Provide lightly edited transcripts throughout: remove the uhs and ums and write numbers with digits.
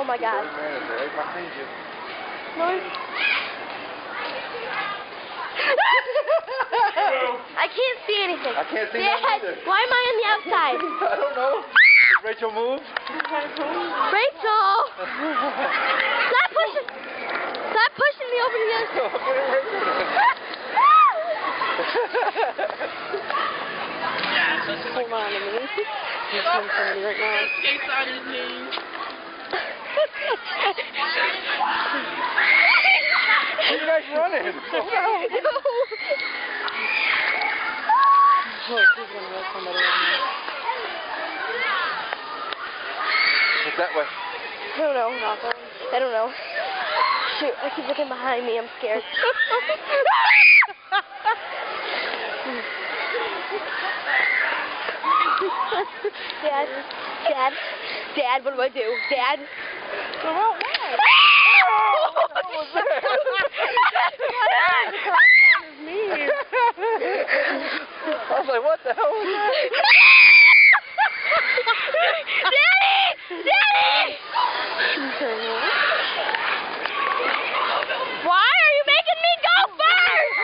my God. Lord. I can't see anything. I can't see Dad, nothing either. why am I on the outside? I don't know. Did Rachel move? Rachel! Stop pushing! Stop pushing me over to the other side. Hold on a minute. He's coming for me right now. Skates on his knees. Where are you guys running? No. Look, he's gonna let somebody in. What's that way? I don't know. I don't know. Shoot, I keep looking behind me. I'm scared. Dad, what do I do? Dad? Go out loud. What was that? I was like, what the hell was that? Daddy! Why are you making me go first?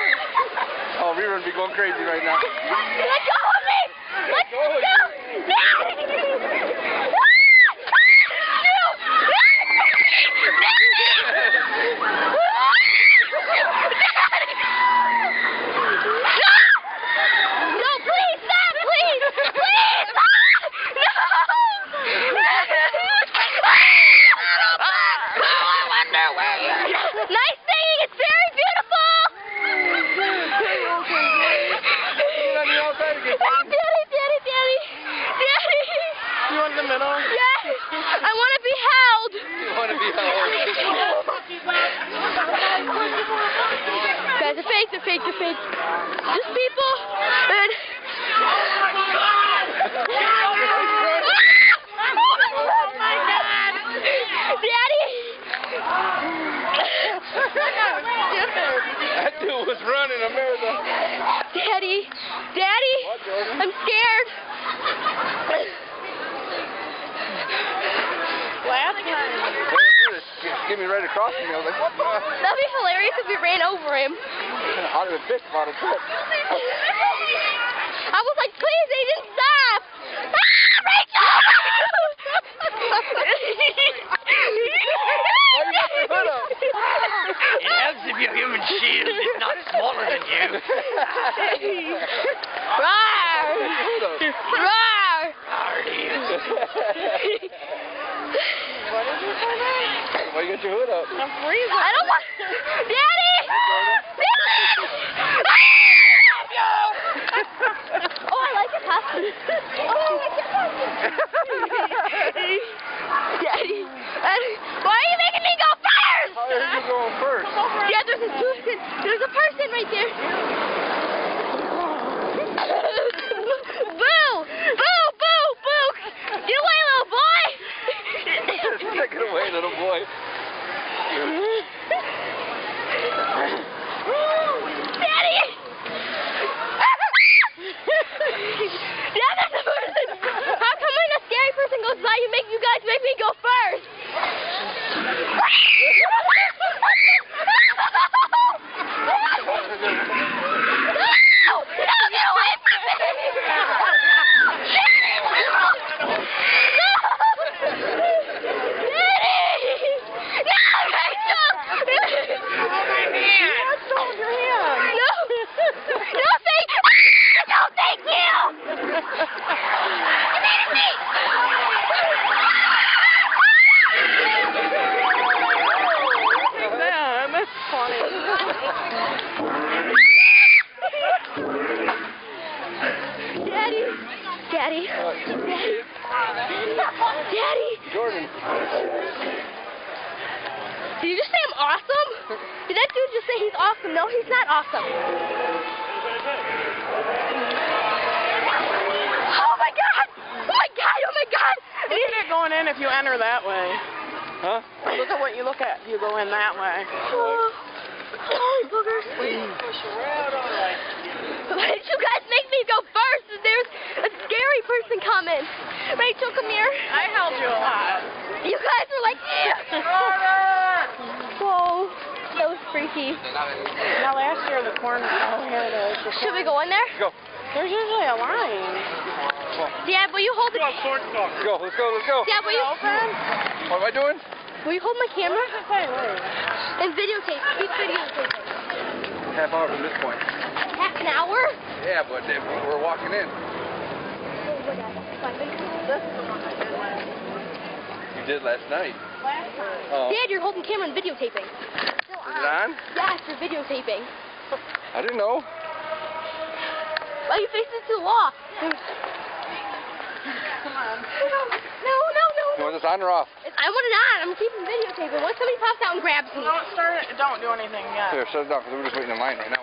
Oh, Rerun be going crazy right now. Let go of me! Let go! Nice singing, it's very beautiful! Daddy! You want in the middle? Yes! I want to be held! You want to be held? Guys, they're fake. Just people, and... Oh my God! Daddy! That dude was running a marathon. Daddy! What, Jordan? I'm scared! Last time. Get me right across from me. I was like, what the? That'd be hilarious if we ran over him. I'd have been pissed about it. I was like, please, they didn't stop! Rachel! Why you got your hood up? It helps if your human shield is not smaller than you. Roar! Roar! What did you say there? Why you got your hood up? I'm freezing. I don't want... Daddy! Oh, I like it, Papa. Oh, I like it, Papa. Daddy, why are you making me go first? How are you going first? Yeah, there's a person right there. Boo! Boo! Boo! Boo! Get away, little boy! Take it away, little boy. Daddy! Yeah, there's a person! How come when a scary person goes by, you guys make me go first? No! Get away from me! Daddy. Jordan. Did you just say I'm awesome? Did that dude just say he's awesome? No, he's not awesome. Oh my God! Oh my God! Oh my God! Look at it going in if you enter that way. Huh? Look at what you look at. You go in that way. Oh, boogers. Why did you guys make me go first? There's a scary person coming. Rachel, come here. I held you a lot. You guys were like, whoa, that was freaky. Now last year the corn. Oh, here it is. The Should we corn. go in there? Go. There's usually a line. Dad, will you hold the Let's go. Let's go. Let's go. Dad, will you What am I doing? will you hold my camera Hey, wait. and videotape? Keep videotaping. Half hour from this point. Half an hour? Yeah, but if we're walking in. You did last night. Last time. Oh. Dad, you're holding camera and videotaping. Is it on? Yes, you're videotaping. I didn't know. Why you facing to the wall? Come on. No. You want this on or off? I want it on. I'm keeping videotaping. What if somebody pops out and grabs me? Don't start it. Don't do anything yet. Here, shut it down because we're just waiting in line right now.